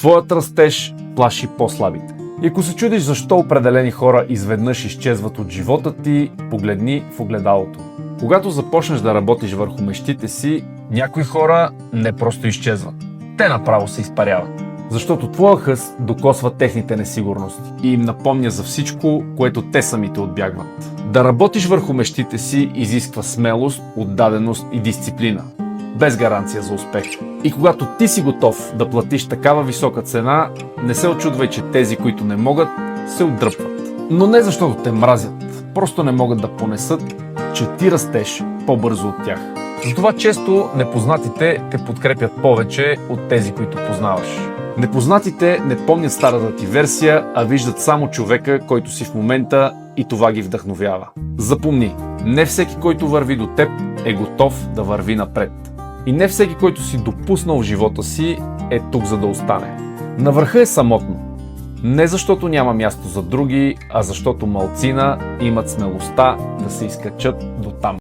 Твоят растеж плаши по-слабите. И ако се чудиш защо определени хора изведнъж изчезват от живота ти, погледни в огледалото. Когато започнеш да работиш върху мечтите си, някои хора не просто изчезват. Те направо се изпаряват. Защото твоя хъс докосва техните несигурности и им напомня за всичко, което те самите отбягват. Да работиш върху мечтите си изисква смелост, отдаденост и дисциплина, без гаранция за успех. И когато ти си готов да платиш такава висока цена, не се очудвай, че тези, които не могат, се отдръпват. Но не защото те мразят, просто не могат да понесат, че ти растеш по-бързо от тях. Затова често непознатите те подкрепят повече от тези, които познаваш. Непознатите не помнят старата ти версия, а виждат само човека, който си в момента, и това ги вдъхновява. Запомни, не всеки, който върви до теб, е готов да върви напред. И не всеки, който си допуснал в живота си, е тук за да остане. На върха е самотно. Не защото няма място за други, а защото малцина имат смелостта да се изкачат до там.